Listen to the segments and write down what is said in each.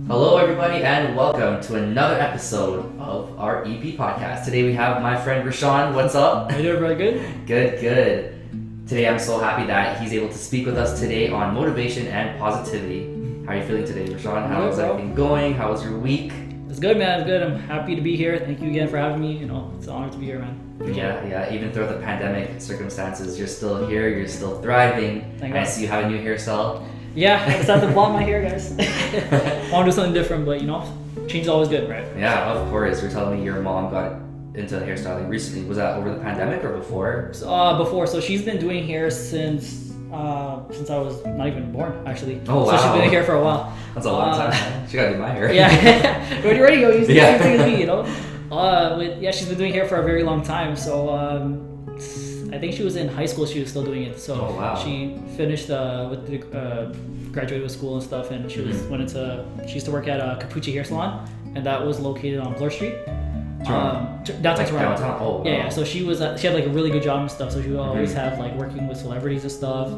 Hello, everybody, and welcome to another episode of our EP podcast. Today we have my friend Rashawn. What's up? How you doing, bro? Good? Good. Today I'm so happy that he's able to speak with us today on motivation and positivity. How are you feeling today, Rashawn? How's everything going? How was your week? It's good, man. It's good. I'm happy to be here. Thank you again for having me. It's an honor to be here, man. Yeah. Even through the pandemic circumstances, you're still here. You're still thriving. Thank I God. see you have a new hairstyle. Yeah, I decided to blonde my hair, guys. I want to do something different, but change is always good, right? Yeah, of course. You're telling me your mom got into hairstyling recently. Was that over the pandemic or before? Before. So she's been doing hair since I was not even born, actually. Oh, wow. So she's been doing hair for a while. That's a long time, man. She gotta do my hair. Yeah. When you're ready, you do the Yeah. same thing as me, she's been doing hair for a very long time. So I think she was in high school. She was still doing it. So Oh, wow. she finished with the graduated with school and stuff, and she she used to work at a Capucci hair salon, and that was located on Bloor Street. Downtown Toronto. Downtown? Oh, wow. Yeah. So she had like a really good job and stuff. So she would always have like working with celebrities and stuff.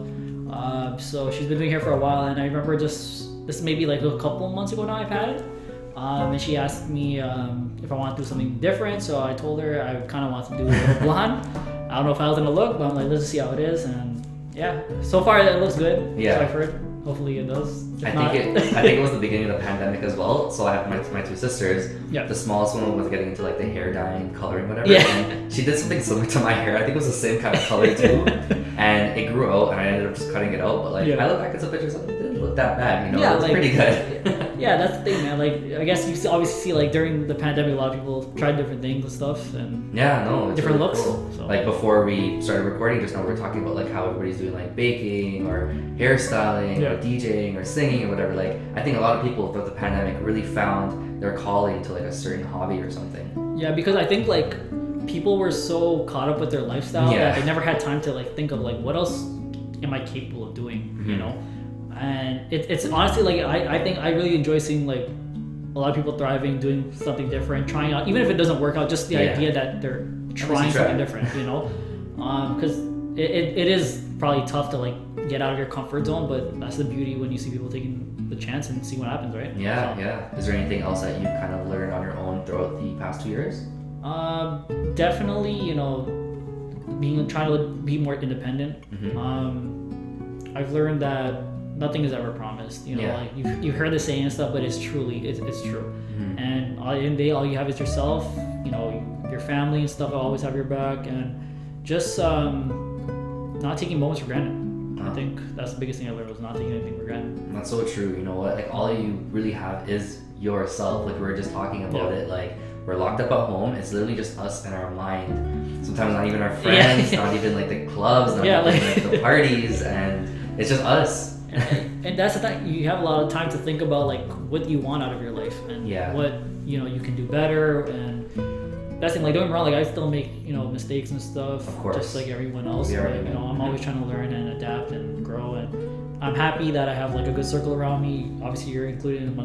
So she's been doing hair for a while, and I remember this maybe like a couple months ago now I've had it. And she asked me if I want to do something different. So I told her I kind of want to do a little blonde. I don't know if I was gonna look, but I'm like, let's just see how it is. And yeah, so far it looks good. Yeah. So I've heard. Hopefully it does. I think it was the beginning of the pandemic as well. So I have my two sisters. Yeah. The smallest one was getting into like the hair dyeing, coloring, whatever. Yeah. And she did something similar to my hair. I think it was the same kind of color too. And it grew out, and I ended up just cutting it out. But like, I look back at some pictures, it didn't look that bad. Yeah, it was pretty good. Yeah, that's the thing, man. Like, I guess you obviously see like during the pandemic, a lot of people tried different things and stuff, and it's different really looks. Cool. So. Like before we started recording just now, we were talking about like how everybody's doing like baking or hairstyling or DJing or singing or whatever. Like, I think a lot of people throughout the pandemic really found their calling to like a certain hobby or something. Yeah, because I think like people were so caught up with their lifestyle that they never had time to like think of like what else am I capable of doing, And it's honestly like I think I really enjoy seeing like a lot of people thriving, doing something different, trying out, even if it doesn't work out, just the idea that they're trying something different, because it is probably tough to like get out of your comfort zone, but that's the beauty when you see people taking the chance and see what happens, right? Yeah. Is there anything else that you kind of learned on your own throughout the past 2 years? Definitely, trying to be more independent. I've learned that nothing is ever promised. Like you've heard the saying and stuff, but it's true. And all in the day, all you have is yourself. Your family and stuff will always have your back, and just not taking moments for granted. I think that's the biggest thing I learned, was not taking anything for granted. That's so true. You know what? Like, all you really have is yourself. Like, we were just talking about it. Like, we're locked up at home. It's literally just us and our mind. Sometimes not even our friends, not even like the clubs, not even like the parties, and it's just us. And that's the thing. You have a lot of time to think about like what you want out of your life and what you can do better. And that's the thing. Like, don't get me wrong. Like, I still make mistakes and stuff, of course, just like everyone else. But, I'm always trying to learn and adapt and grow. And I'm happy that I have like a good circle around me. Obviously, you're included in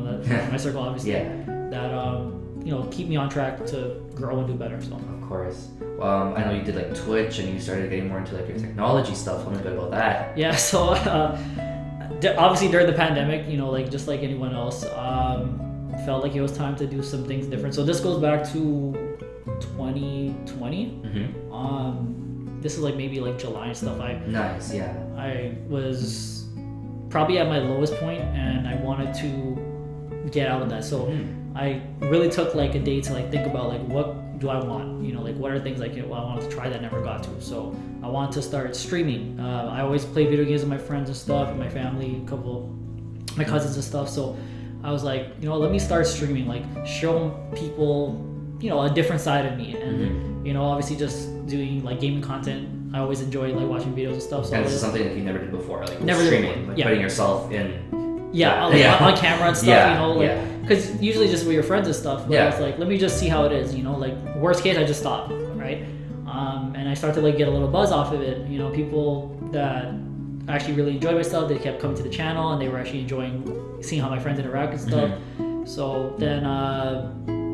my circle. Obviously, that keep me on track to grow and do better. So of course. I know you did like Twitch, and you started getting more into like your technology stuff. Tell me a bit about that. Yeah. So obviously during the pandemic, like just like anyone else, felt like it was time to do some things different. So this goes back to 2020. This is like maybe like July and stuff. I was probably at my lowest point, and I wanted to get out of that. So I really took like a day to like think about like what do I want, like what are things like I wanted to try that I never got to. So I wanted to start streaming. I always play video games with my friends and stuff, and my family, my cousins and stuff. So I was like, let me start streaming, like show people a different side of me. And obviously just doing like gaming content, I always enjoy like watching videos and stuff. So and this is something that you never did before, like never streaming, like putting yourself in on camera and stuff, because usually just with your friends and stuff, but it's like, let me just see how it is, like worst case I just stop, right? And I started to like get a little buzz off of it. People that actually really enjoyed my stuff, they kept coming to the channel, and they were actually enjoying seeing how my friends interact and stuff. So then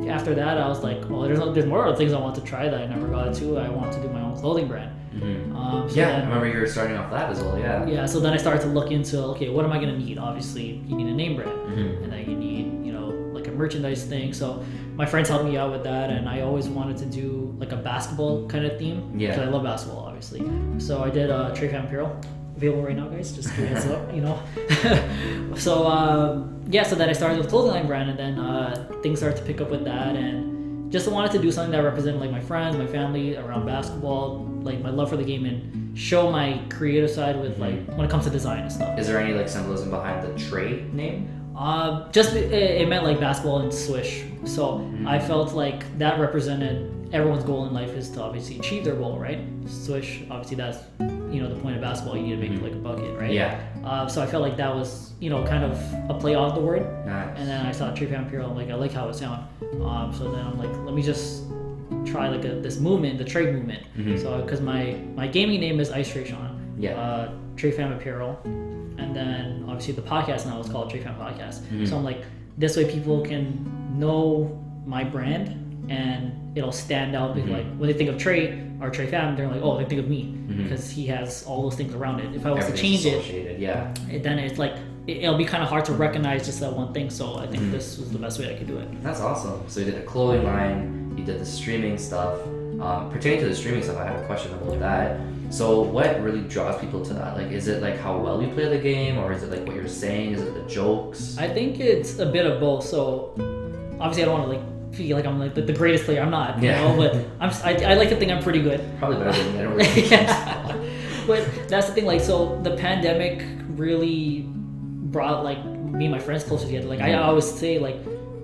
after that, I was like, well, there's more other things I want to try that I never got to. I want to do my own clothing brand. I remember you were starting off that as well. Yeah, so then I started to look into, okay, what am I going to need? Obviously, you need a name brand, and then you need, merchandise thing. So my friends helped me out with that, and I always wanted to do like a basketball kind of theme. Yeah. Because I love basketball, obviously. So I did Trey Fan Apparel. Available right now, guys. Just give me a heads up, you know. So so then I started with a clothing line brand, and then things started to pick up with that, and just wanted to do something that represented like my friends, my family around basketball, like my love for the game, and show my creative side with like when it comes to design and stuff. Is there any like symbolism behind the Trey name? Just it meant like basketball and swish. So I felt like that represented everyone's goal in life is to obviously achieve their goal, right? Swish, obviously that's, you know, the point of basketball. You need to make like a bucket, right? Yeah. So I felt like that was, you know, kind of a play off the word. Nice. And then I saw Trey Fan Apparel. I'm like, I like how it sounds. So then I'm like, let me just try like this movement, the trade movement. So because my gaming name is Rashawn. Yeah. Trey Fan Apparel. And then obviously the podcast now is called Trey Fan Podcast. So I'm like, this way people can know my brand and it'll stand out because like when they think of Trey or Trey Fan, they're like, oh, they think of me because he has all those things around it. If I was to change it, then it's like it'll be kind of hard to recognize just that one thing. So I think this was the best way I could do it. That's awesome. So you did a clothing line, you did the streaming stuff. Pertaining to the streaming stuff, I have a question about that. So what really draws people to that? Like, is it like how well you play the game, or is it like what you're saying? Is it the jokes? I think it's a bit of both. So obviously I don't want to like feel like I'm like the greatest player. I'm not, you know, but I like to think I'm pretty good. Probably better than me. I don't really But that's the thing, like, so the pandemic really brought like me and my friends closer together. Like I always say, like,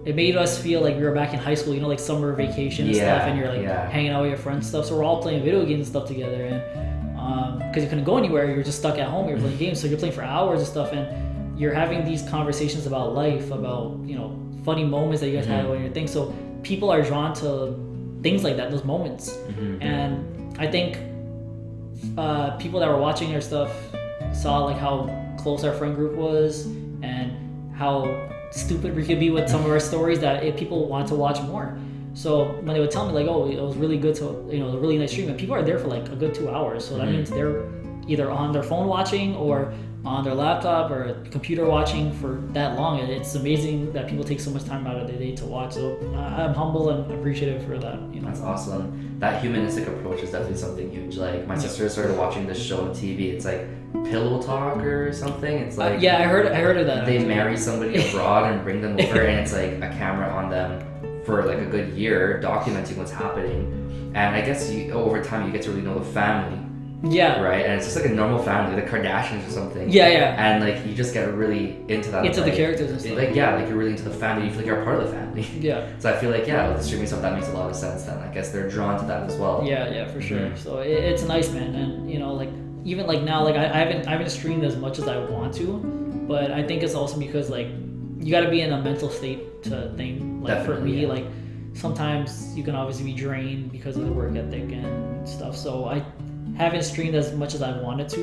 it made us feel like we were back in high school, you know, like summer vacation and stuff, and you're like hanging out with your friends and stuff. So we're all playing video games and stuff together, and because you couldn't go anywhere, you were just stuck at home. You were playing games, so you're playing for hours and stuff, and you're having these conversations about life, about, you know, funny moments that you guys had on your thing. So people are drawn to things like that, those moments, and I think people that were watching our stuff saw like how close our friend group was and how stupid we could be with some of our stories that if people want to watch more. So when they would tell me like, oh, it was really good to, you know, a really nice stream, and people are there for like a good 2 hours, so that means they're either on their phone watching or on their laptop or computer watching for that long. And it's amazing that people take so much time out of their day to watch. So I'm humble and appreciative for that, you know. That's awesome. That humanistic approach is definitely something huge. Like my sister started watching this show on TV. It's like Pillow Talk or something. It's like I heard of that. They marry somebody abroad and bring them over, and it's like a camera on them for like a good year, documenting what's happening. And I guess over time you get to really know the family. Yeah. Right? And it's just like a normal family, the Kardashians or something. Yeah. And like you just get really into that. Into like, the characters and stuff. Like like you're really into the family. You feel like you're a part of the family. Yeah. So I feel like with the streaming stuff, that makes a lot of sense then. I guess they're drawn to that as well. Yeah, for sure. So it's nice, man. And you know, like even like now, like I haven't streamed as much as I want to, but I think it's also because like you got to be in a mental state to think. Like Definitely, for me, like sometimes you can obviously be drained because of the work ethic and stuff. So I haven't streamed as much as I wanted to,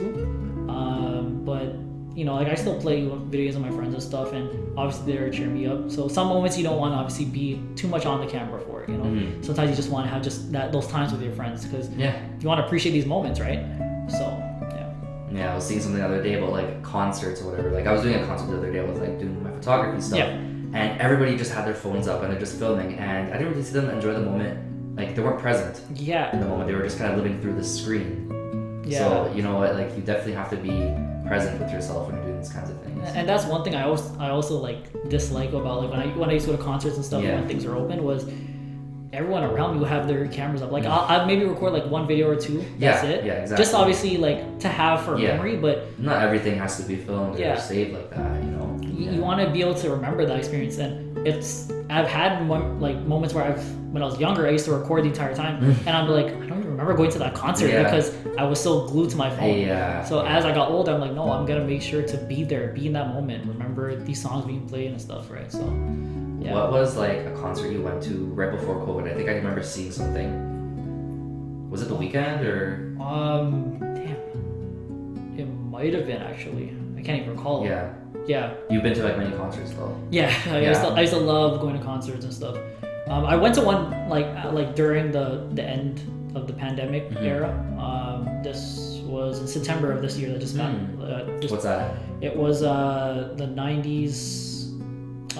but you know, like I still play videos with my friends and stuff, and obviously they're cheering me up. So some moments you don't want to obviously be too much on the camera for it, you know. Sometimes you just want to have just those times with your friends because you want to appreciate these moments, right? So I was seeing something the other day about like concerts or whatever. Like I was doing a concert the other day. I was like doing my photography stuff, and everybody just had their phones up and they're just filming, and I didn't really see them enjoy the moment. Like they weren't present in the moment. They were just kind of living through the screen. So you know what, like you definitely have to be present with yourself when you're doing these kinds of things. And that's one thing I also like dislike about like when I used to go to concerts and stuff when things are open was everyone around me will have their cameras up. Like I'll maybe record like one video or two. That's it. Yeah, exactly. Just obviously like to have for memory, but not everything has to be filmed or saved like that. You know. You want to be able to remember that experience, and I've had moments where when I was younger, I used to record the entire time, and I'm like, I don't even remember going to that concert because I was so glued to my phone. As I got older, I'm like, no, I'm gonna make sure to be there, be in that moment, remember these songs being played and stuff, right? So, What was like a concert you went to right before COVID? I think I remember seeing something. Was it The Weeknd or? Damn, it might have been actually. I can't even recall. Yeah. You've been to like many concerts though. I used to love going to concerts and stuff. I went to one like during the end of the pandemic era. This was in September of this year that just got. What's that? It was the 90s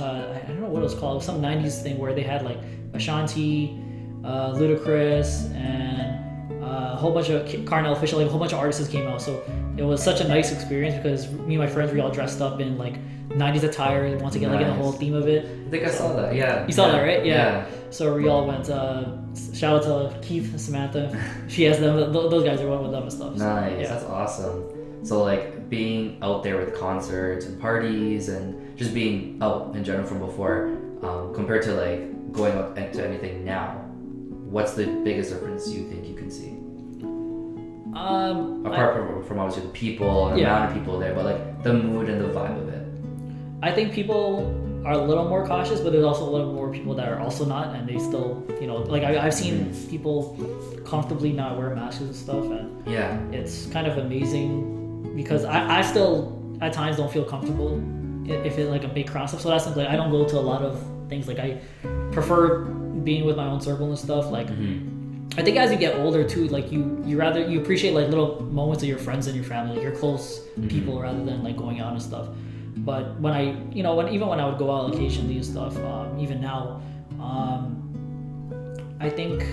I don't know what it was called. It was some 90s thing where they had like Ashanti, Ludacris, and a whole bunch of Carnell Official, like a whole bunch of artists came out. So it was such a nice experience because me and my friends were all dressed up in like 90s attire once again, like in the whole theme of it. I think I saw that. Yeah. You saw that, right? Yeah. So we all went. Shout out to Keith and Samantha. She has them. Those guys are one with them and stuff. So, Nice. yeah. That's awesome. So like being out there with concerts and parties and just being out in general from before, compared to like going out into anything now, what's the biggest difference you think you can see? Apart from obviously the people and the amount of people there, but like the mood and the vibe of it. I think people are a little more cautious, but there's also a little more people that are also not, and they still, like I've seen people comfortably not wear masks and stuff, and it's kind of amazing because I still at times don't feel comfortable if it's like a big crowd stuff. So that's something I don't go to a lot of things. Like I prefer being with my own circle and stuff. Like I think as you get older too, like you appreciate like little moments of your friends and your family, like your close people, rather than like going out and stuff. But when I, when I would go out occasionally and stuff, even now, I think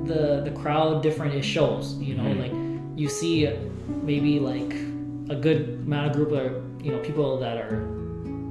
the crowd different it shows. Like you see maybe like a good amount of group of people that are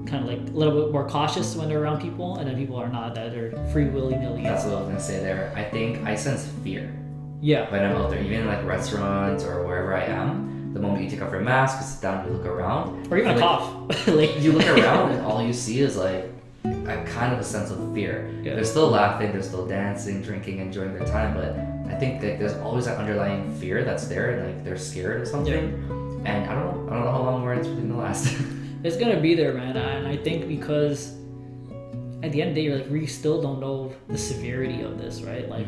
kind of like a little bit more cautious when they're around people, and then people are not, that are free willy-nilly. That's what I was gonna say there. I think I sense fear. Yeah. When I'm out there, even in like restaurants or wherever I am. The moment you take off your mask, you sit down, you look around, or even a cough. Like you look around, and all you see is like a kind of a sense of fear. Yeah. They're still laughing, they're still dancing, drinking, enjoying their time, but I think like there's always that underlying fear that's there, and like they're scared of something. Yeah. And I don't know how long it's really gonna last. It's gonna be there, man. And I think because at the end of the day, like we still don't know the severity of this, right? Like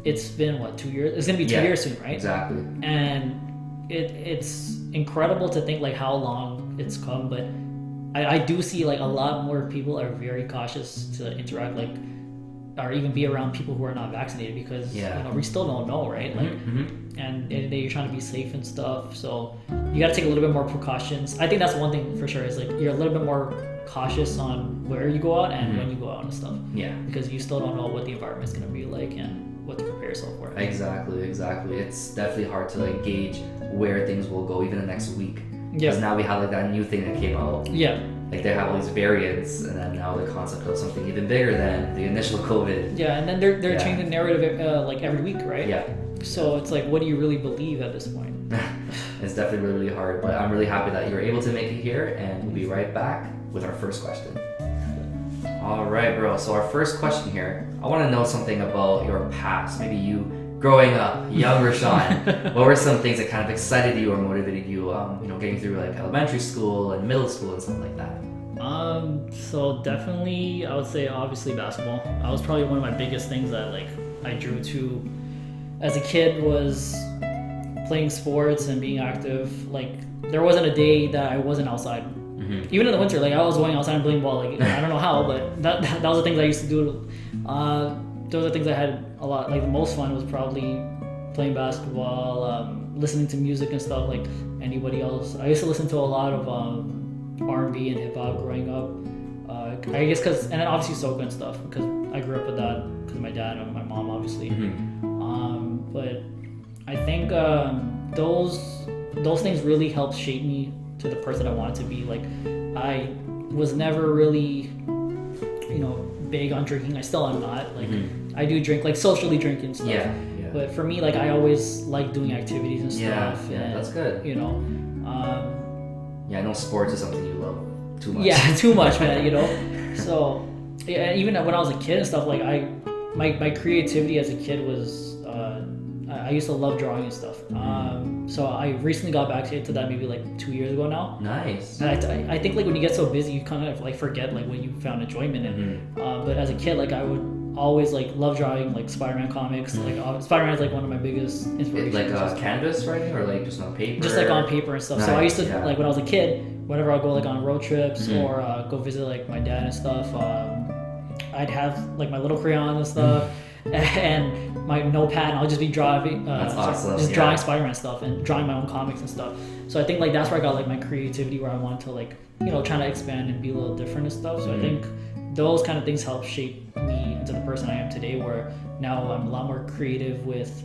it's been 2 years? It's gonna be 2 years soon, right? Exactly. And it's incredible to think like how long it's come, but I do see like a lot more people are very cautious to interact, like, or even be around people who are not vaccinated, because we still don't know, right? Like, and at the end of the day, you're trying to be safe and stuff, so you got to take a little bit more precautions. I think that's one thing for sure, is like you're a little bit more cautious on where you go out and when you go out and stuff. Yeah, because you still don't know what the environment's gonna be like and what to prepare yourself for. Exactly. It's definitely hard to like gauge where things will go even the next week. Because now we have like that new thing that came out. Yeah. Like they have all these variants, and then now the concept of something even bigger than the initial COVID. Yeah, and then they're changing the narrative like every week, right? Yeah. So it's like, what do you really believe at this point? It's definitely really, really hard, but I'm really happy that you were able to make it here, and we'll be right back with our first question. All right, bro. So our first question here, I want to know something about your past. Maybe you growing up, young Rashawn. What were some things that kind of excited you or motivated you? Getting through like elementary school and middle school and stuff like that. So definitely, I would say obviously basketball. I was probably one of my biggest things that like I drew to as a kid was playing sports and being active. Like there wasn't a day that I wasn't outside. Even in the winter, like I was going outside and playing ball. Like I don't know how, but that was the things I used to do. Those are things I had a lot. Like the most fun was probably playing basketball, listening to music and stuff like anybody else. I used to listen to a lot of R&B and hip hop growing up. I guess and then obviously soca and stuff, because I grew up with that because of my dad and my mom, obviously. But I think those things really helped shape me to the person I wanted to be. Like I was never really, big on drinking. I still am not. Like I do drink, like socially drinking and stuff. Yeah. But for me, like I always like doing activities and stuff. Yeah, and, that's good. I know sports is something you love too much. Yeah, too much, man. So even when I was a kid and stuff, like my creativity as a kid was I used to love drawing and stuff. So I recently got back to that maybe like 2 years ago now. Nice. And I think like when you get so busy, you kind of like forget like when you found enjoyment in. But as a kid, like I would always like love drawing like Spider-Man comics. Like Spider-Man is like one of my biggest inspirations. Like canvas writing, or like just on paper? Just like on paper and stuff. Nice. So I used to like when I was a kid, whenever I'd go like on road trips or go visit like my dad and stuff, I'd have like my little crayon and stuff. and my notepad, and I'll just be drawing. That's awesome. Just drawing Spider-Man stuff and drawing my own comics and stuff. So I think like that's where I got like my creativity, where I want to like trying to expand and be a little different and stuff. So I think those kind of things help shape me into the person I am today, where now I'm a lot more creative with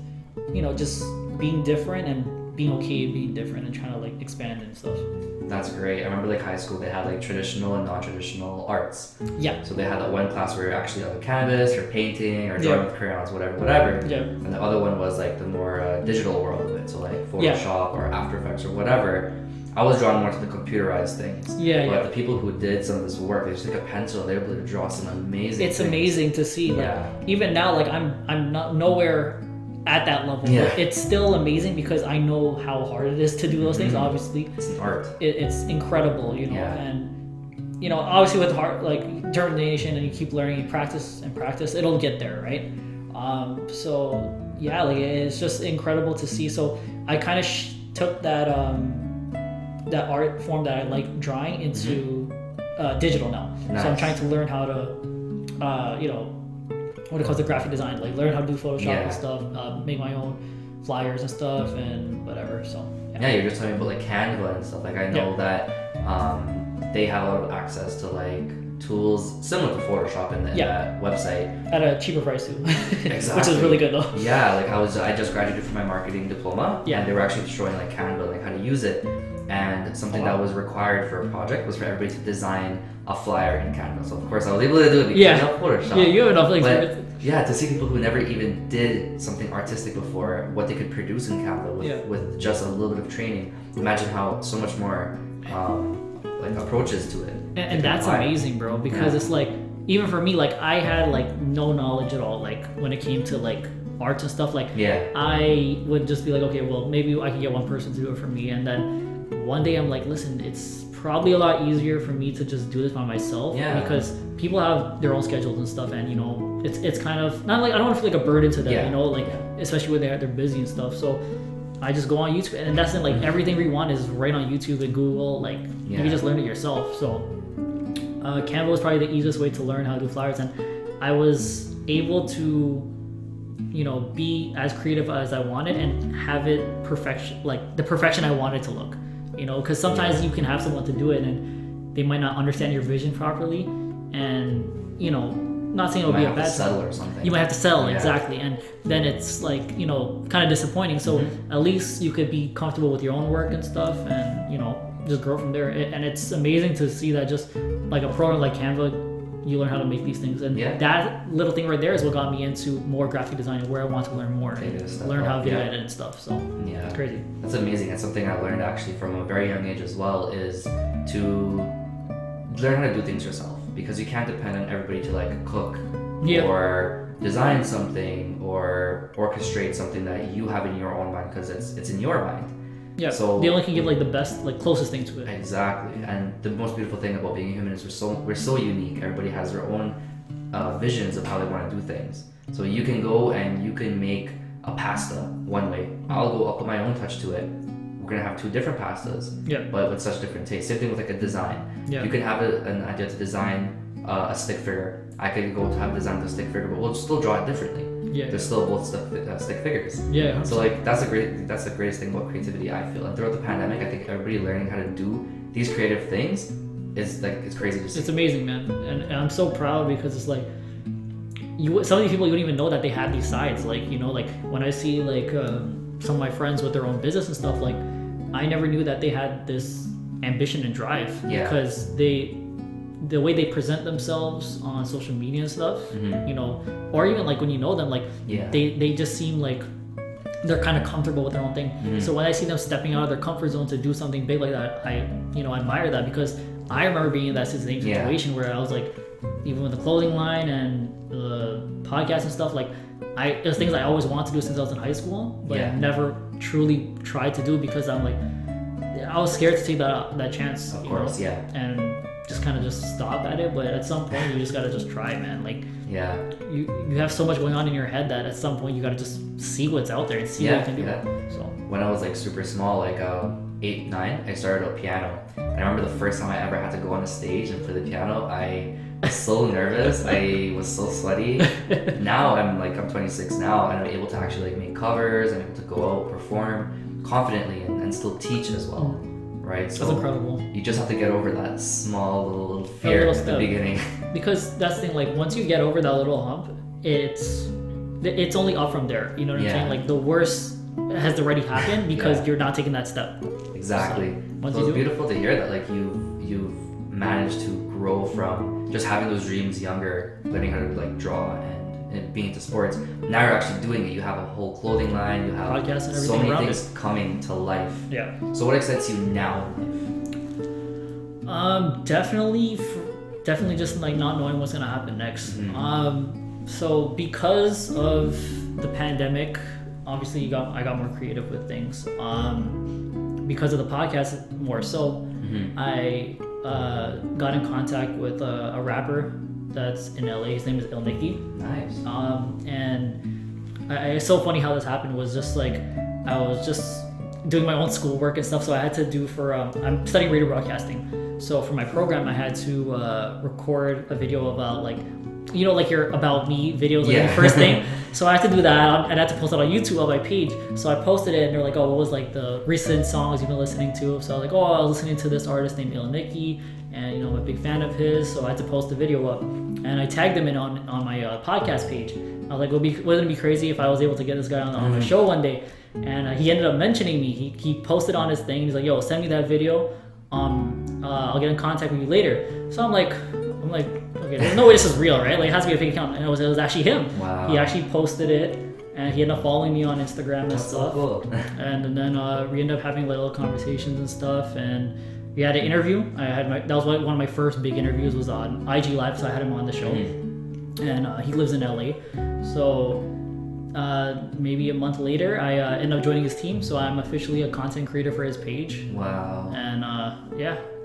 just being different and being okay being different and trying to like expand and stuff. That's great. I remember like high school, they had like traditional and non-traditional arts. Yeah. So they had that one class where you're actually on the canvas, or painting, or drawing with crayons, whatever. Yeah. And the other one was like the more digital world of it. So like Photoshop or After Effects or whatever. I was drawn more to the computerized things. But the people who did some of this work, they just take a pencil, they're able to draw some amazing It's things. Amazing to see. Like, even now, like I'm not nowhere at that level. But it's still amazing because I know how hard it is to do those things. Obviously, it's an art. It's incredible, and obviously with hard like determination, and you keep learning, you practice and practice, it'll get there, right? So yeah, like it's just incredible to see. So I kind of took that that art form that I like drawing into digital now. Nice. So I'm trying to learn how to what it calls the graphic design, like learn how to do Photoshop and stuff, make my own flyers and stuff and whatever. So you're just talking about like Canva and stuff. Like I know that they have a lot of access to like tools similar to Photoshop in that website at a cheaper price too. Exactly. Which is really good though. Like I just graduated from my marketing diploma, and they were actually showing like Canva, like how to use it. And something that was required for a project was for everybody to design a flyer in Canva. So of course I was able to do it because I know Photoshop. Yeah, you have enough experience. Yeah, to see people who never even did something artistic before, what they could produce in Canva with just a little bit of training. Imagine how so much more like approaches to it. And that's amazing, bro, because it's like, even for me, like I had like no knowledge at all, like when it came to like arts and stuff. Like I would just be like, okay, well maybe I can get one person to do it for me, and then one day I'm like, listen, it's probably a lot easier for me to just do this by myself because people have their own schedules and stuff, and it's kind of not like, I don't want to feel like a burden to them, like especially when they're busy and stuff. So I just go on YouTube, and that's it. Like everything we want is right on YouTube and Google. Like you can just learn it yourself. So Canva was probably the easiest way to learn how to do flyers, and I was able to be as creative as I wanted and have it perfection, like the perfection I wanted to look. Because sometimes you can have someone to do it and they might not understand your vision properly, and not saying it'll be a bad settle or something. You might have to settle, exactly, and then it's like kind of disappointing. So at least you could be comfortable with your own work and stuff, and just grow from there. And it's amazing to see that just like a program like Canva, you learn how to make these things, and that little thing right there is what got me into more graphic design and where I want to learn more, and learn how to video edit and stuff. So it's crazy. That's amazing. It's something I learned actually from a very young age as well, is to learn how to do things yourself, because you can't depend on everybody to like cook or design something or orchestrate something that you have in your own mind, because it's in your mind. Yeah, so they only can give like the best, like closest thing to it. Exactly. And the most beautiful thing about being a human is we're so unique. Everybody has their own visions of how they want to do things. So you can go and you can make a pasta one way. I'll put my own touch to it. We're gonna have two different pastas, but with such different tastes. Same thing with like a design. You can have an idea to design a stick figure. I could go to have designed a stick figure, but we'll still draw it differently. They're still both stick figures. So like that's the greatest thing about creativity, I feel. And throughout the pandemic, I think everybody learning how to do these creative things is like, it's crazy to see. It's amazing, man, and I'm so proud, because it's like some of these people, you don't even know that they had these sides. Like like when I see like some of my friends with their own business and stuff, like I never knew that they had this ambition and drive, because the way they present themselves on social media and stuff, or even like when you know them, like they just seem like they're kind of comfortable with their own thing. So when I see them stepping out of their comfort zone to do something big like that, I admire that, because I remember being in that same situation where I was like, even with the clothing line and the podcast and stuff, like it was things I always wanted to do since I was in high school, but I never truly tried to do, because I'm like, I was scared to take that chance. Of course, and just kind of just stop at it. But at some point, you just gotta just try, man. Like you have so much going on in your head that at some point you gotta just see what's out there and see what you can do. So when I was like super small, like 8, 9, I started a piano. And I remember the first time I ever had to go on a stage and play the piano, I was so nervous. I was so sweaty. Now I'm 26 now, and I'm able to actually like make covers. I'm able to go out, perform confidently, and still teach as well. Right? So That's incredible. You just have to get over that small little fear at the beginning. Because that's the thing, like once you get over that little hump, it's only up from there. You know what I'm saying? Like the worst has already happened because you're not taking that step. Exactly. So it's beautiful to hear that like you've managed to grow from just having those dreams younger, learning how to like draw and being into sports. Now you're actually doing it. You have a whole clothing line. You have podcasts and everything so many around things coming to life. Yeah. So what excites you now in life? Definitely just like not knowing what's gonna happen next. Mm-hmm. So because of the pandemic, obviously I got more creative with things. Because of the podcast more so, I got in contact with a rapper that's in LA. His name is Il Nicky. Nice. And it's so funny how this happened. Was just like I was just doing my own schoolwork and stuff, so I had to do for I'm studying radio broadcasting. So for my program, I had to record a video about like your about me videos, like the first thing. So I had to do that, and I had to post it on YouTube on my page. So I posted it, and they're like, "Oh, what was like the recent songs you've been listening to?" So I was like, "Oh, I was listening to this artist named Il Nicky, and I'm a big fan of his." So I had to post the video up, and I tagged him in on my podcast page. I was like, wouldn't it be crazy if I was able to get this guy on the show one day? And he ended up mentioning me. He posted on his thing. He's like, "Yo, send me that video. I'll get in contact with you later." So I'm like, okay, there's no way this is real, right? Like it has to be a fake account, and it was actually him. Wow. He actually posted it, and he ended up following me on Instagram and stuff. So cool. And then we ended up having little conversations and stuff, and we had an interview. That was one of my first big interviews was on IG Live, so I had him on the show, and he lives in LA. So maybe a month later, I ended up joining his team, so I'm officially a content creator for his page. Wow. And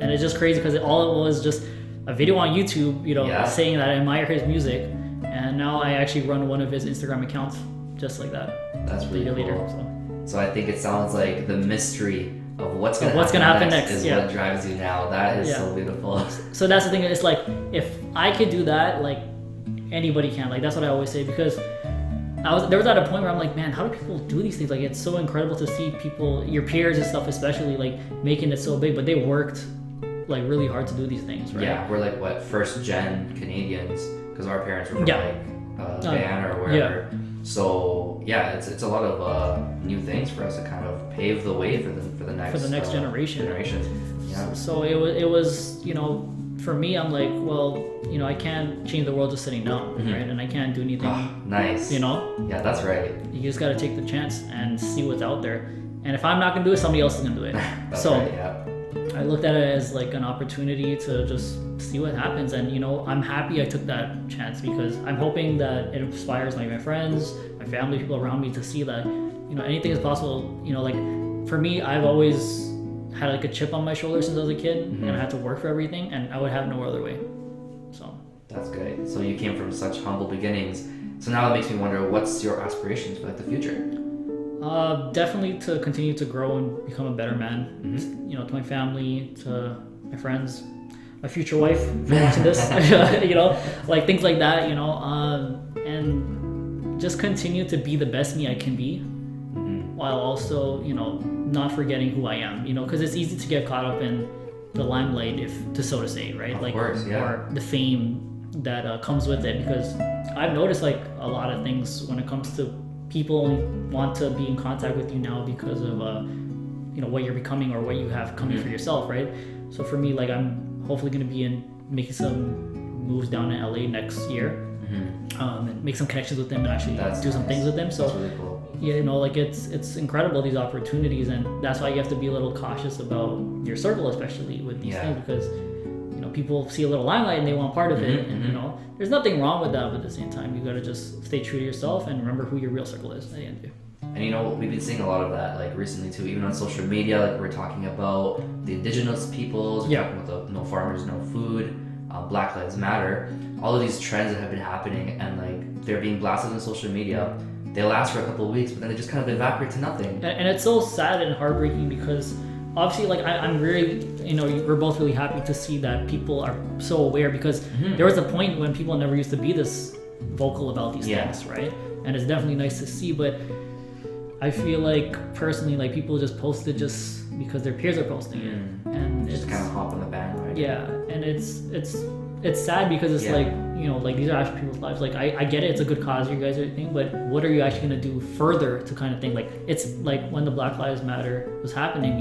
and it's just crazy because all it was just a video on YouTube, saying that I admire his music, and now I actually run one of his Instagram accounts just like that. That's really cool. Later, so I think it sounds like the mystery of what's gonna happen next is what drives you now. That is so beautiful. So that's the thing. It's like if I could do that, like anybody can. Like that's what I always say, because there was at a point where I'm like, man, how do people do these things? Like it's so incredible to see people, your peers and stuff, especially like making it so big, but they worked like really hard to do these things, right? Yeah, we're like what, first gen Canadians, because our parents were from like Guyana or wherever. So it's a lot of new things for us to kind of pave the way for the next generation. Yeah. So it was for me, I'm like, well, I can't change the world just sitting down, right? And I can't do anything. Oh, nice. Yeah, that's right. You just got to take the chance and see what's out there. And if I'm not gonna do it, somebody else is gonna do it. That's right, yeah. I looked at it as like an opportunity to just see what happens, and I'm happy I took that chance, because I'm hoping that it inspires my friends, my family, people around me to see that anything is possible. Like for me, I've always had like a chip on my shoulder since I was a kid, and I had to work for everything, and I would have no other way. So that's good. So you came from such humble beginnings. So now it makes me wonder, what's your aspirations for like the future? Definitely to continue to grow and become a better man. To my family, to my friends, my future wife, if you're watching this, like things like that, and just continue to be the best me I can be, while also, not forgetting who I am, because it's easy to get caught up in the limelight, so to say, right? Of course, yeah. Or the fame that comes with it, because I've noticed like a lot of things when it comes to people want to be in contact with you now because of what you're becoming or what you have coming for yourself, right? So for me, like I'm hopefully going to be making some moves down in LA next year, and make some connections with them and actually do some things with them. So that's really cool. like it's incredible, these opportunities, and that's why you have to be a little cautious about your circle, especially with these things, because people see a little limelight and they want part of it, and there's nothing wrong with that, but at the same time you got to just stay true to yourself and remember who your real circle is at the end of it. And we've been seeing a lot of that like recently too, even on social media. Like we're talking about the indigenous peoples, we're talking about the no farmers, no food, Black Lives Matter, all of these trends that have been happening, and like they're being blasted on social media. They last for a couple of weeks, but then they just kind of evaporate to nothing. And it's so sad and heartbreaking, because obviously, like I'm really, we're both really happy to see that people are so aware, because there was a point when people never used to be this vocal about these things, right? And it's definitely nice to see, but I feel like personally, like people just post it just because their peers are posting it, and just kind of hop on the bandwagon. Yeah, and it's sad because it's like, like these are actually people's lives. Like I get it, it's a good cause you guys are thinking, but what are you actually gonna do further to kind of think? Like it's like when the Black Lives Matter was happening,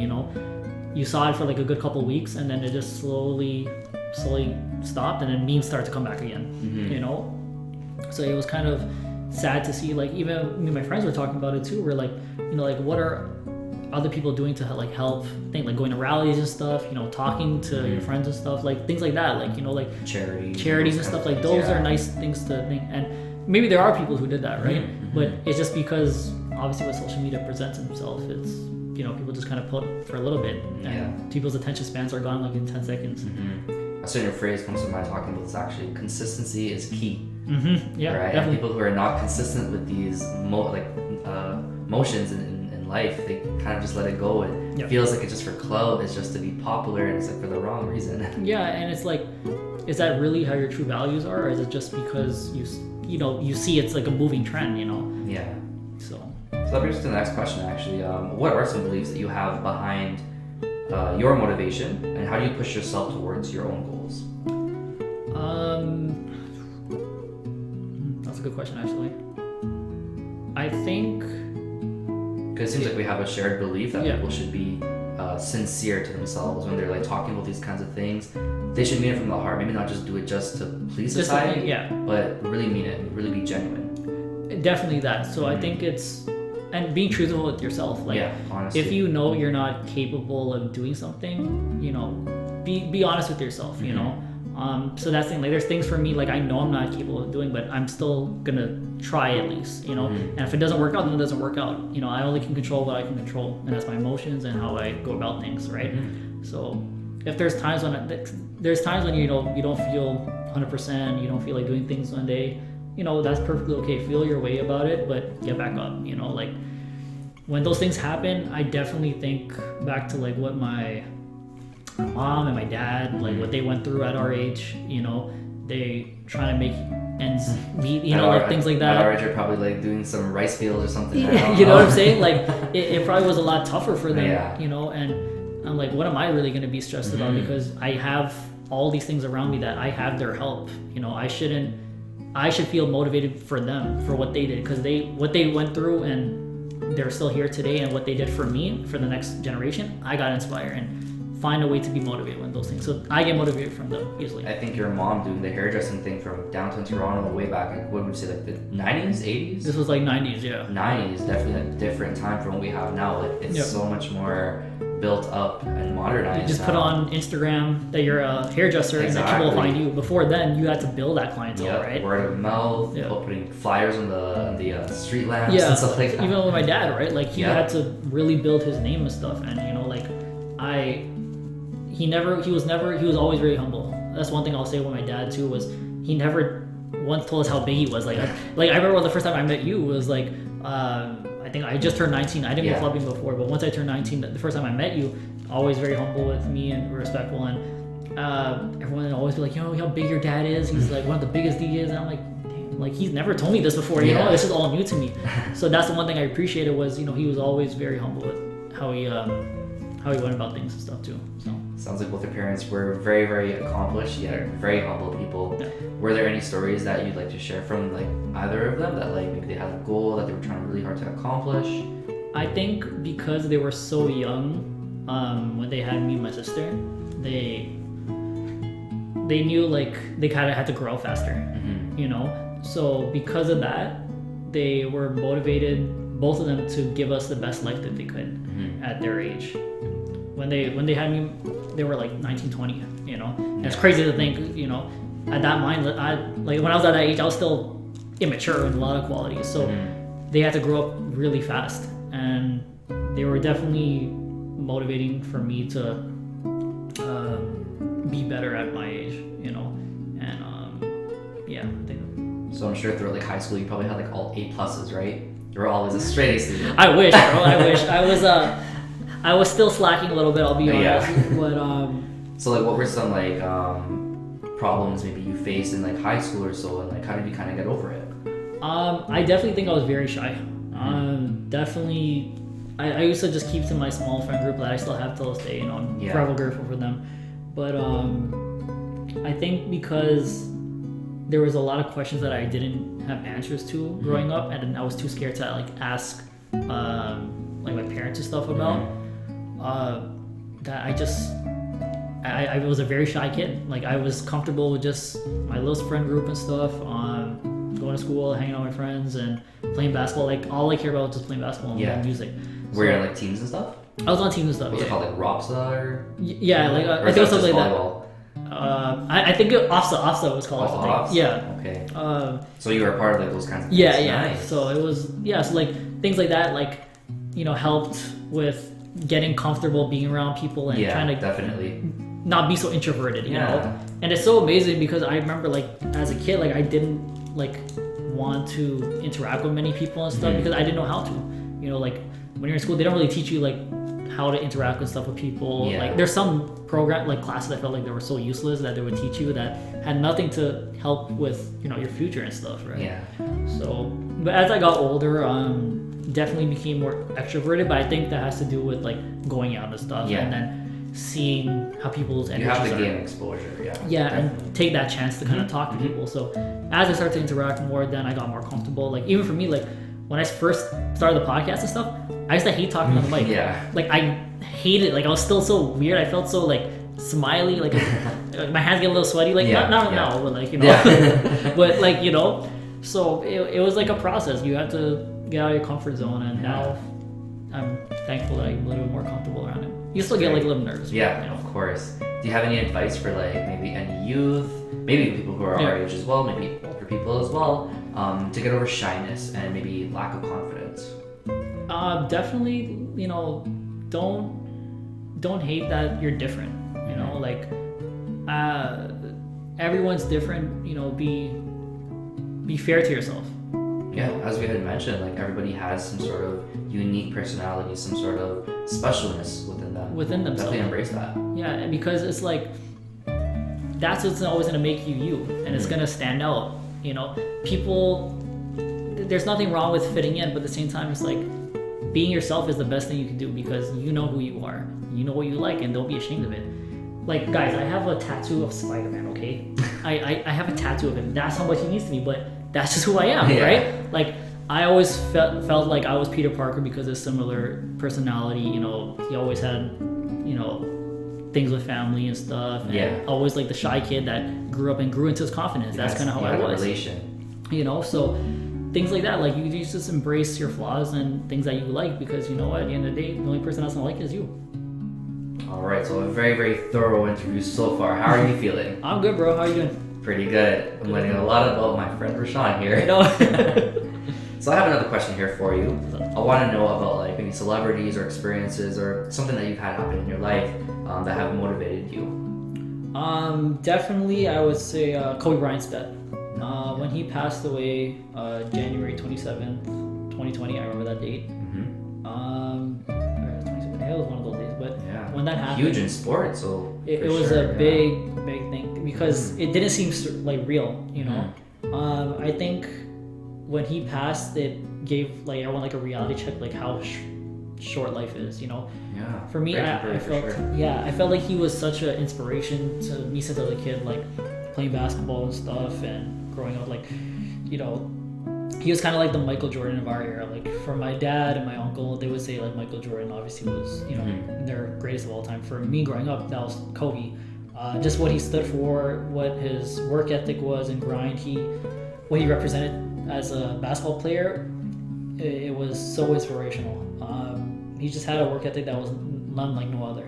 you saw it for like a good couple weeks, and then it just slowly stopped, and then memes started to come back again. So it was kind of sad to see. Like even me and my friends were talking about it too. We're like, like what are other people doing to like help think, like going to rallies and stuff, talking to your friends and stuff, like things like that, like like charities and stuff, like those are nice things to think. And maybe there are people who did that, right? But it's just because obviously what social media presents itself, it's people just kind of put for a little bit, and people's attention spans are gone like in 10 seconds. A certain phrase comes to mind talking about this, actually: consistency is key. Yeah, right. Definitely. And people who are not consistent with these motions in life, they kind of just let it go. It feels like it's just for clout, it's just to be popular, and it's like for the wrong reason. Yeah, and it's like, is that really how your true values are, or is it just because you see it's like a moving trend, Yeah. So that brings us to the next question, actually. What are some beliefs that you have behind your motivation, and how do you push yourself towards your own goals? That's a good question, actually. I think, because it seems like we have a shared belief that people should be sincere to themselves when they're like talking about these kinds of things. They should mean it from the heart. Maybe not just do it just to please society, but really mean it, really be genuine. Definitely that. So I think it's, and being truthful with yourself. Like, honestly. If you're not capable of doing something, be honest with yourself. So that's the thing. Like, there's things for me, like I know I'm not capable of doing, but I'm still gonna try at least. And if it doesn't work out, then it doesn't work out. I only can control what I can control, and that's my emotions and how I go about things, right? So if there's times when you don't feel 100%, you don't feel like doing things one day, that's perfectly okay. Feel your way about it, but get back up. Like when those things happen, I definitely think back to like what my mom and my dad, like what they went through at our age. They trying to make ends meet, like things like that. At our age, you're probably like doing some rice fields or something. You know what I'm saying? Like it probably was a lot tougher for them. And I'm like, what am I really going to be stressed about? Because I have all these things around me that I have their help. I should feel motivated for them, for what they did, because what they went through, and they're still here today, and what they did for me, for the next generation, I got inspired and find a way to be motivated when those things. So I get motivated from them easily. I think your mom doing the hairdressing thing from downtown Toronto way back, like, what would you say, like the 90s, 80s? This was like 90s, yeah. 90s, definitely a different time from what we have now. Like it's so much more built up and modernized. You just now. put on Instagram that you're a hairdresser, and that people will find you. Before then, you had to build that clientele, right? Word of mouth, putting flyers on the street lamps and stuff like that. Even with my dad, right? Like he had to really build his name and stuff, and he was always very humble. That's one thing I'll say with my dad too, was he never once told us how big he was. Like I remember the first time I met you was like, I think I just turned 19. I didn't go clubbing before, but once I turned 19, the first time I met you, always very humble with me and respectful, and everyone would always be like, how big your dad is. He's like one of the biggest DJs, and I'm like, damn, like he's never told me this before. This is all new to me. So that's the one thing I appreciated, was he was always very humble with how he went about things and stuff too. So sounds like both your parents were very, very accomplished, yet very humble people. Were there any stories that you'd like to share from like either of them, that like maybe they had a goal that they were trying really hard to accomplish? I think because they were so young, when they had me and my sister, they knew like they kind of had to grow faster, So because of that, they were motivated, both of them, to give us the best life that they could at their age. When they had me, they were like 19, 20, And it's crazy to think, at that mind, like when I was at that age, I was still immature in a lot of qualities. So they had to grow up really fast, and they were definitely motivating for me to be better at my age, and I think. So I'm sure through like high school, you probably had like all A+, right? You were always a straight A student. I wish, bro. I wish. I was still slacking a little bit, I'll be honest. But so like, what were some like problems maybe you faced in like high school or so, and like how did you kind of get over it? I definitely think I was very shy. Definitely, I used to just keep to my small friend group that I still have till this day. You know, I'm forever grateful for them. But I think because there was a lot of questions that I didn't have answers to growing up, and I was too scared to like ask like my parents and stuff about that. I was a very shy kid. Like I was comfortable with just my little friend group and stuff. Going to school, hanging out with my friends, and playing basketball. Like all I care about was just playing basketball and music. Were you on like teams and stuff? I was on teams and stuff. Was it called like ROPSA or? Yeah, like I think it was something like that. I think OFSA was called. OFSA? Yeah. Okay. So you were a part of like those kinds of things. Yeah. Nice. So it was so like things like that, like helped with getting comfortable being around people and trying to definitely not be so introverted, you know. And it's so amazing because I remember like as a kid, like I didn't like want to interact with many people and stuff because I didn't know how to. Like when you're in school, they don't really teach you like how to interact and stuff with people. Like there's some program like classes I felt like they were so useless that they would teach you that had nothing to help with your future and stuff, right? So but as I got older, definitely became more extroverted, but I think that has to do with like going out and stuff and then seeing how people's energies you have to gain exposure. And take that chance to kind of talk to people. So as I started to interact more, then I got more comfortable. Like even for me, like when I first started the podcast and stuff, I used to hate talking on the mic. Like I hated it. Like I was still so weird. I felt so like smiley. Like my hands get a little sweaty. Like not now, but like but like So it was like a process. You have to get out of your comfort zone, and now I'm thankful that I'm a little bit more comfortable around it. You still get like a little nervous. Of course. Do you have any advice for like maybe any youth, maybe people who are our age as well, maybe older people as well, to get over shyness and maybe lack of confidence? Definitely, don't hate that you're different. Like everyone's different. Be fair to yourself. As we had mentioned, like everybody has some sort of unique personality, some sort of specialness within themselves. Definitely embrace that. And because it's like that's what's always gonna make you, and it's gonna stand out. People. There's nothing wrong with fitting in, but at the same time, it's like being yourself is the best thing you can do because you know who you are, you know what you like, and don't be ashamed of it. Like guys, I have a tattoo of Spider-Man. Okay, I have a tattoo of him. That's how much he means to me, but that's just who I am, right? Like I always felt like I was Peter Parker because of similar personality. He always had, things with family and stuff. And always like the shy kid that grew up and grew into his confidence. That's kind of how I was. So things like that. Like you just embrace your flaws and things that you like because at the end of the day, the only person that's gonna like is you. All right, so a very, very thorough interview so far. How are you feeling? I'm good, bro. How are you doing? Pretty good. I'm learning a lot about my friend Rashawn here. So I have another question here for you. I want to know about like maybe celebrities or experiences or something that you've had happen in your life that have motivated you. Definitely, I would say Kobe Bryant's death. When he passed away, January 27th, 2020. I remember that date. It was one of those days, but when that happened, huge in sports, so it was a big thing because it didn't seem like real, I think when he passed, it gave like everyone like a reality check, like how short life is, For me, I felt like he was such an inspiration to me since I was a kid, like playing basketball and stuff, and growing up, like he was kind of like the Michael Jordan of our era. Like for my dad and my uncle, they would say like Michael Jordan obviously was, their greatest of all time. For me growing up, that was Kobe. Just what he stood for, what his work ethic was and grind, what he represented as a basketball player, it was so inspirational. He just had a work ethic that was none like no other.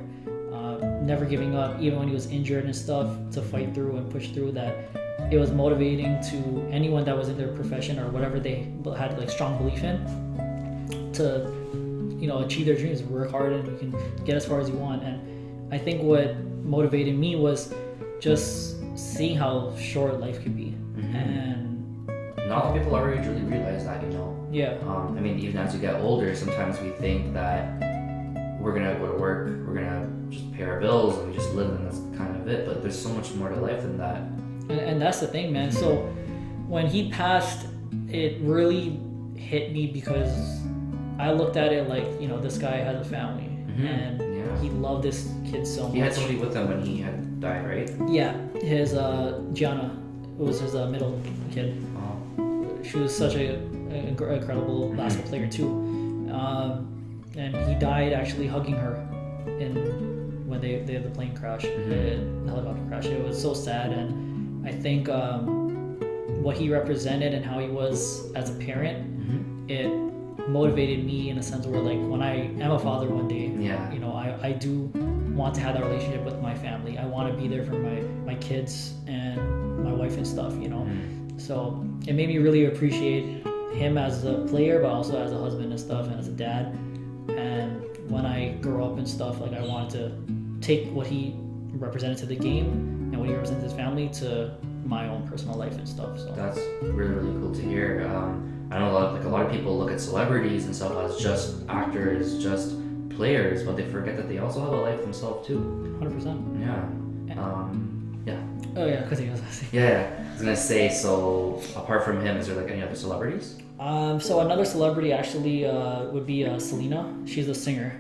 Never giving up, even when he was injured and stuff, to fight through and push through that. It was motivating to anyone that was in their profession or whatever they had like strong belief in to, achieve their dreams, work hard, and you can get as far as you want. And I think what motivated me was just seeing how short life could be. And not a lot of people already really realize that, I mean, even as you get older, sometimes we think that we're gonna go to work, we're gonna just pay our bills and we just live, and that's kind of it. But there's so much more to life than that. And that's the thing, man. So when he passed, it really hit me because I looked at it like, you know, this guy has a family and he loved this kid so much. He had somebody with him when he had died, right? Yeah, his Gianna was his middle kid. Wow. She was such a incredible basketball player too, and he died actually hugging her when they had the plane crash, the helicopter crash. It was so sad, and I think what he represented and how he was as a parent, it motivated me in a sense where, like, when I am a father one day, you know, I do want to have that relationship with my family. I want to be there for my kids and my wife and stuff, you know. So it made me really appreciate him as a player, but also as a husband and stuff, and as a dad. And when I grow up and stuff, like, I wanted to take what he represented to the game and what he represented to his family to my own personal life and stuff. So that's really, really cool to hear. I know a lot of people look at celebrities and stuff as just actors, just players, but they forget that they also have a life themselves too. 100%. Yeah. Oh yeah, because he was. Yeah, I was gonna say. So apart from him, is there like any other celebrities? So another celebrity actually would be Selena. She's a singer.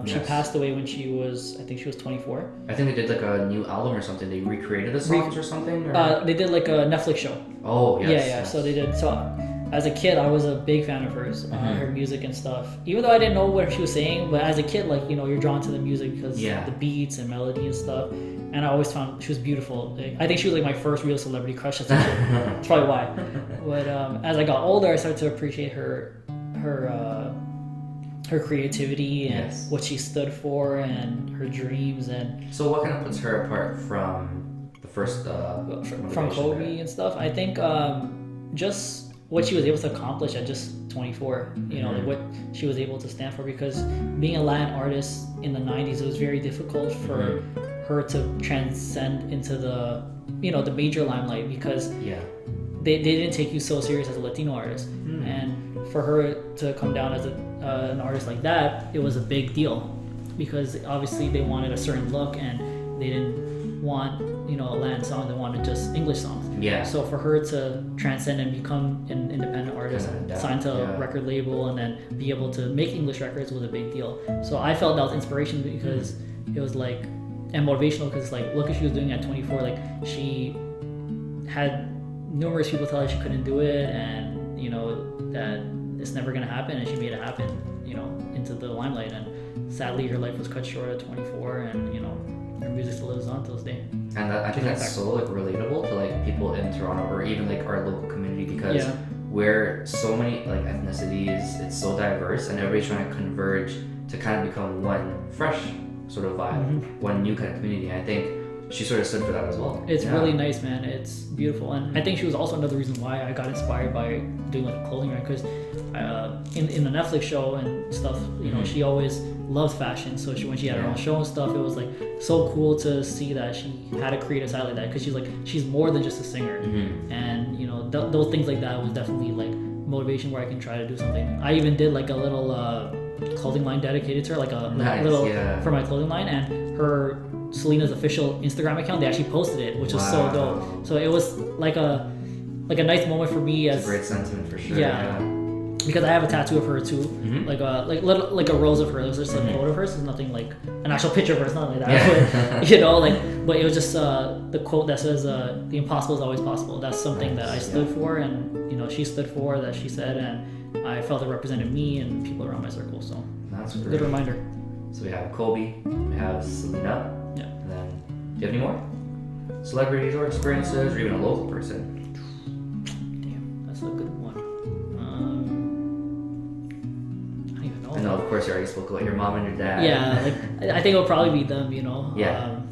She passed away when she was, I think she was 24. I think they did like a new album or something. They recreated the songs or something. Or? They did like a Netflix show. Oh yes. Yeah. Yes. So they did. So as a kid, I was a big fan of hers, her music and stuff. Even though I didn't know what she was saying, but as a kid, like, you know, you're drawn to the music because the beats and melody and stuff. And I always found she was beautiful. I think she was like my first real celebrity crush as a kid. That's probably why. But as I got older, I started to appreciate her creativity and what she stood for and her dreams. And so what kind of puts her apart from the first from Kobe and stuff? I think just what she was able to accomplish at just 24, you know, like what she was able to stand for, because being a Latin artist in the 90s, it was very difficult for her to transcend into the, you know, the major limelight, because they didn't take you so serious as a Latino artist. And for her to come down as an artist like that, it was a big deal, because obviously they wanted a certain look and they didn't want, you know, a Latin song, they wanted just English songs. So for her to transcend and become an independent artist, signed to a record label, and then be able to make English records was a big deal. So I felt that was inspiration, because it was like, and motivational, because like, look what she was doing at 24. Like, she had numerous people tell her she couldn't do it, and, you know, that it's never gonna happen, and she made it happen, you know, into the limelight. And sadly, her life was cut short at 24, and, you know, her music still lives on to this day. And I think that's so like relatable to like people in Toronto, or even like our local community, because we're so many like ethnicities, it's so diverse, and everybody's trying to converge to kind of become one fresh sort of vibe, one new kind of community. And I think she sort of stood for that as well. It's really nice, man. It's beautiful. And I think she was also another reason why I got inspired by doing like a clothing line, because in the Netflix show and stuff, you know, she always loved fashion. So when she had her own show and stuff, it was like so cool to see that she had a creative side like that, because she's more than just a singer. And, you know, those things like that was definitely like motivation where I can try to do something. I even did like a little clothing line dedicated to her, like a little for my clothing line, and her Selena's official Instagram account, they actually posted it, which was so dope. So it was like a nice moment for me. It's a great sentiment for sure. Because I have a tattoo of her too, like a rose of her. It was just a quote of hers. It's nothing like an actual picture of her. It's not like that. But, you know, but it was just the quote that says, "The impossible is always possible." That's something that I stood for, and, you know, she stood for, that she said, and I felt it represented me and people around my circle. So that's great. Good reminder. So we have Kobe, we have Selena. And then, do you have any more celebrities or experiences, or even a local person? Damn, that's a good one. I don't even know. I know, of course, you already spoke about your mom and your dad. Yeah, like, I think it'll probably be them, you know.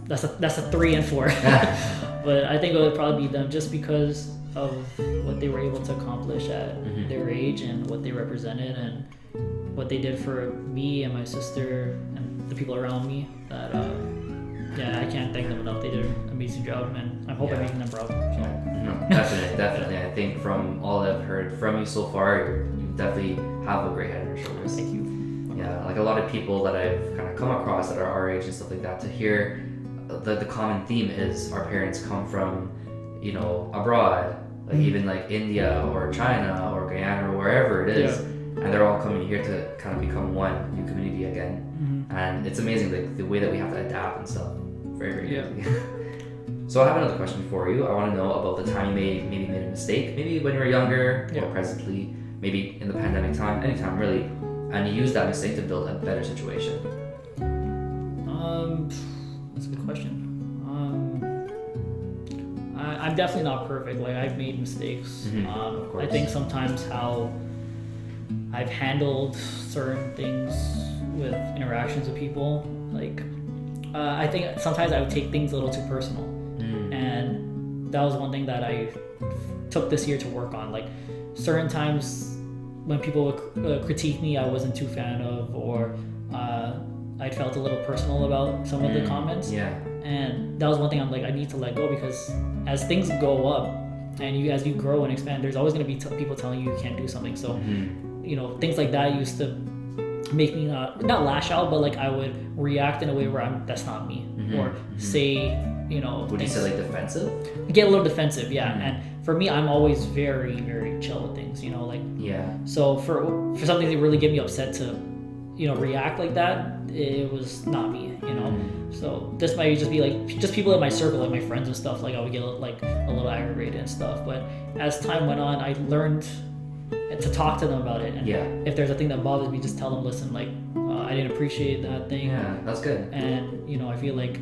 That's a 3 and 4. But I think it would probably be them, just because of what they were able to accomplish at their age, and what they represented, and what they did for me and my sister and the people around me. That I can't thank them enough. They did an amazing job, and I hope I'm making them proud. So. No, definitely. I think from all I've heard from you so far, you definitely have a great head on your shoulders. Thank you. Yeah, like a lot of people that I've kind of come across that are our age and stuff like that, to hear the common theme is our parents come from, you know, abroad, like even like India or China or Guyana or wherever it is, and they're all coming here to kind of become one new community again. And it's amazing, like the way that we have to adapt and stuff. Very, very easy. So I have another question for you. I want to know about the time you maybe made a mistake, maybe when you were younger or presently, maybe in the pandemic time, anytime really, and you use that mistake to build a better situation. That's a good question. I'm definitely not perfect. Like, I've made mistakes. Of course. I think sometimes how I've handled certain things with interactions with people, like I think sometimes I would take things a little too personal, and that was one thing that I took this year to work on. Like, certain times when people would critique me, I wasn't too fan of, or I felt a little personal about some of the comments. And that was one thing I'm like, I need to let go, because as things go up and as you grow and expand, there's always going to be people telling you can't do something. So you know, things like that used to make me not lash out, but like I would react in a way where that's not me, or say, you know, would you say like defensive? Get a little defensive, and for me, I'm always very, very chill with things, you know, like so for something to really get me upset to, you know, react like that, it was not me, you know. So this might just be like just people in my circle, like my friends and stuff, like I would get like a little aggravated and stuff, but as time went on, I learned to talk to them about it, and if there's a thing that bothers me, just tell them, listen, like I didn't appreciate that thing. That's good. And you know, I feel like,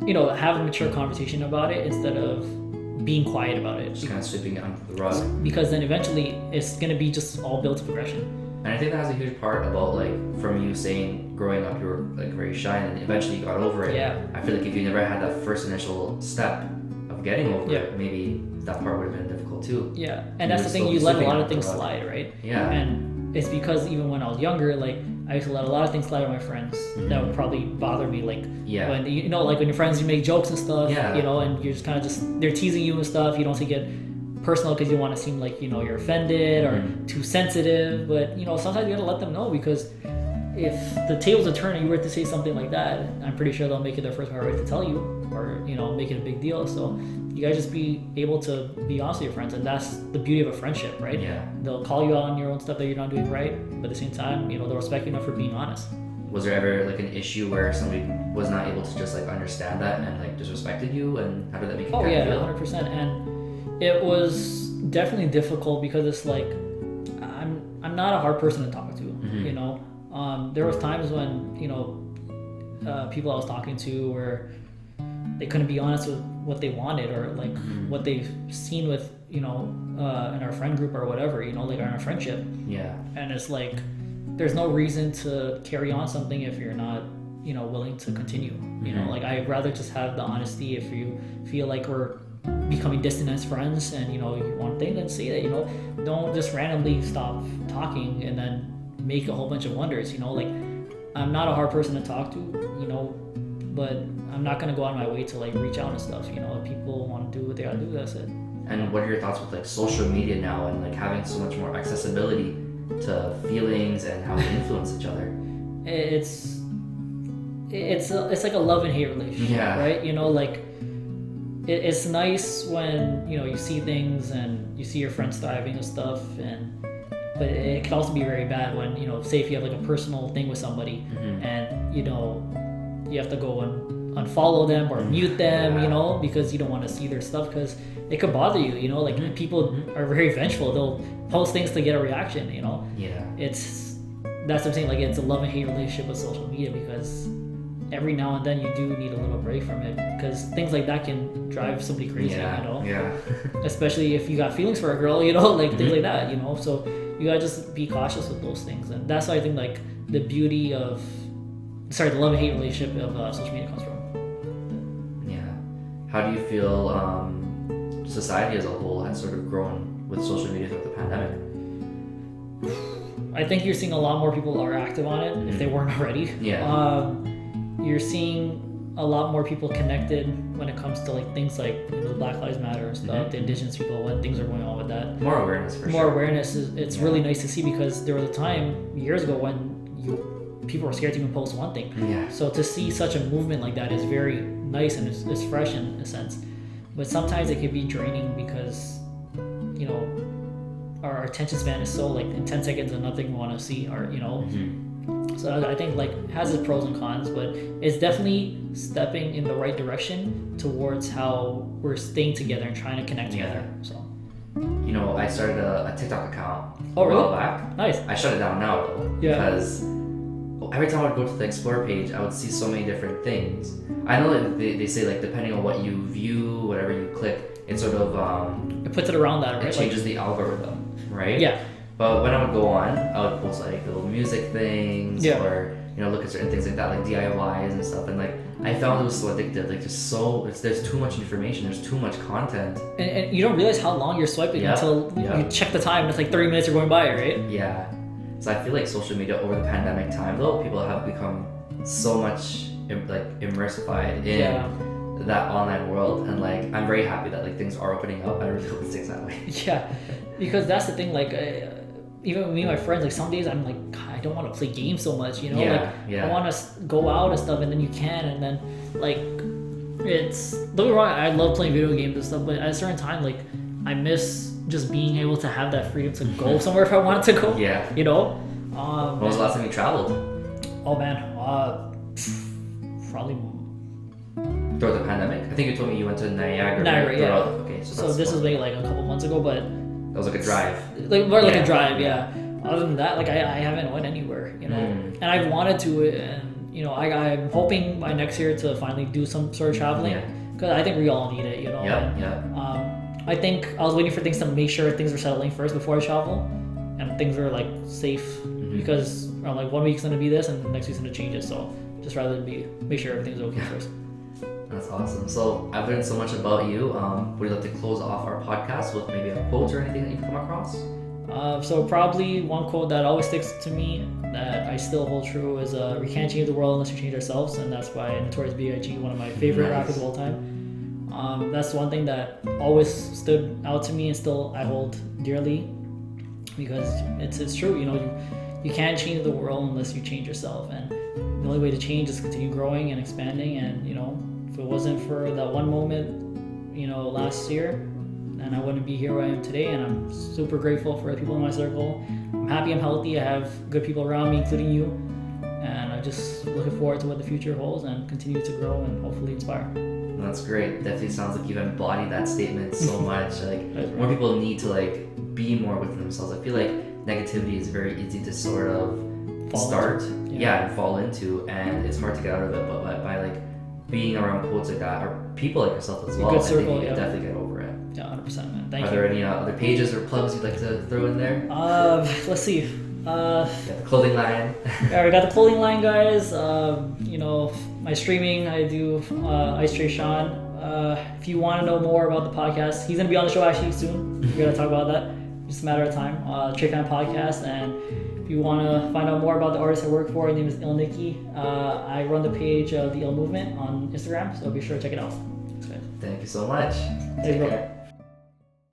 you know, have a mature conversation about it instead of being quiet about it. Just kind of sweeping it under the rug. Because then eventually it's gonna be just all built to progression. And I think that has a huge part about, like, from you saying growing up you were like very shy and eventually you got over it. I feel like if you never had that first initial step of getting over it, maybe that part would have been difficult too. And that's the thing, you let a lot of things slide, right? And it's because even when I was younger, like I used to let a lot of things slide with my friends that would probably bother me, like when you know, like when your friends, you make jokes and stuff, you know, and you're just kind of they're teasing you and stuff, you don't take it personal because you want to seem like, you know, you're offended or too sensitive, but you know, sometimes you gotta let them know, because if the tables are turning, you were to say something like that, I'm pretty sure they'll make it their first priority to tell you, or you know, make it a big deal. So you guys just be able to be honest with your friends, and that's the beauty of a friendship, right? They'll call you out on your own stuff that you're not doing right, but at the same time, you know, they'll respect you enough for being honest. Was there ever like an issue where somebody was not able to just like understand that and like disrespected you, and how did that make you feel? 100%. And it was definitely difficult because it's like I'm not a hard person to talk to, you know. There was times when, you know, people I was talking to where they couldn't be honest with what they wanted, or like what they've seen with, you know, in our friend group or whatever, you know, like in our friendship. And it's like, there's no reason to carry on something if you're not, you know, willing to continue. You know, like I'd rather just have the honesty. If you feel like we're becoming distant as friends and, you know, you want things, then say that, you know. Don't just randomly stop talking and then make a whole bunch of wonders, you know. Like, I'm not a hard person to talk to, you know, but I'm not gonna go out of my way to like reach out and stuff, you know. If people want to do what they gotta do, that's it. And what are your thoughts with like social media now and like having so much more accessibility to feelings and how they influence each other? It's like a love and hate relationship, right? You know, like it's nice when, you know, you see things and you see your friends thriving and stuff, but it can also be very bad when, you know, say if you have like a personal thing with somebody and, you know, you have to go and unfollow them or mute them, you know, because you don't want to see their stuff, because it could bother you, you know. Like people are very vengeful. They'll post things to get a reaction, you know. That's what I'm saying, like it's a love and hate relationship with social media, because every now and then you do need a little break from it, because things like that can drive somebody crazy, you know. Especially if you got feelings for a girl, you know, like things like that, you know. So you gotta just be cautious with those things, and that's why I think like the beauty of the love and hate relationship of social media comes from. How do you feel society as a whole has sort of grown with social media throughout the pandemic? I think you're seeing a lot more people are active on it if they weren't already. You're seeing a lot more people connected when it comes to like things like, you know, Black Lives Matter and stuff, the Indigenous people, when things are going on with that. More awareness, it's really nice to see, because there was a time years ago when people were scared to even post one thing. Yeah. So to see such a movement like that is very nice and it's fresh in a sense. But sometimes it can be draining because, you know, our attention span is so like in 10 seconds and nothing we want to see, or you know. So I think like it has its pros and cons, but it's definitely stepping in the right direction towards how we're staying together and trying to connect together. So you know, I started a TikTok account Oh, a really? while back. Nice. I shut it down now though, because every time I would go to the Explore page, I would see so many different things. I know that they say like depending on what you view, whatever you click, it sort of It puts it around that, right? it changes the algorithm, right? Yeah. But when I would go on, I would post like little music things, or you know, look at certain things like that, like DIYs and stuff, and like I found it was so addictive. Like there's too much information, there's too much content, And you don't realize how long you're swiping until you check the time and it's like 30 minutes are going by, right? Yeah. So I feel like social media over the pandemic time, though, people have become so much like immersified in that online world, and like I'm very happy that like things are opening up. I really hope it stays that way. Yeah, because that's the thing. Like, even with me and my friends, like some days I'm like, God, I don't want to play games so much, you know? I want to go out and stuff, and then you can, and then like it's don't get me wrong, I love playing video games and stuff, but at a certain time, like I miss just being able to have that freedom to go somewhere if I wanted to go. Yeah. You know? When was the last time you traveled? Oh man, probably throughout the pandemic. I think you told me you went to Niagara. Niagara, yeah. Okay, so this was maybe like a couple months ago, but that was like a drive. Like more like a drive, yeah. Other than that, like I haven't went anywhere, you know. And I've wanted to, and you know, I'm hoping by next year to finally do some sort of traveling, because I think we all need it, you know. I think I was waiting for things to make sure things were settling first before I travel, and things were like safe, because I'm like 1 week's gonna be this, and the next week's gonna change it. So just rather make sure everything's okay first. That's awesome. So I've learned so much about you. Would you like to close off our podcast with maybe a quote or anything that you've come across? So probably one quote that always sticks to me that I still hold true is we can't change the world unless we change ourselves, and that's by Notorious B.I.G., one of my favorite rappers of all time. That's one thing that always stood out to me and still I hold dearly, because it's true, you know, you can't change the world unless you change yourself, and the only way to change is to continue growing and expanding. And you know, if it wasn't for that one moment, you know, last year, and I wouldn't be here where I am today. And I'm super grateful for the people in my circle. I'm happy, I'm healthy, I have good people around me, including you, and I'm just looking forward to what the future holds and continue to grow and hopefully inspire. That's great. Definitely sounds like you've embodied that statement so much. Like more people need to like be more within themselves. I feel like negativity is very easy to sort of and fall into, and it's hard to get out of it. But by like being around quotes like that, or people like yourself as well, good circle, I think you can definitely get over it. Yeah, 100%, man. Thank you. Are there any other pages or plugs you'd like to throw in there? Let's see. The clothing line. Yeah, we got the clothing line, guys. You know, my streaming, I do Ice Tray Sean. If you want to know more about the podcast, he's gonna be on the show actually soon. We're gonna talk about that. Just a matter of time. Trey Fan Podcast. And if you want to find out more about the artist I work for, his name is Il Nicky. I run the page of the Il Movement on Instagram, so be sure to check it out. Thanks, guys. Thank you so much. Take care.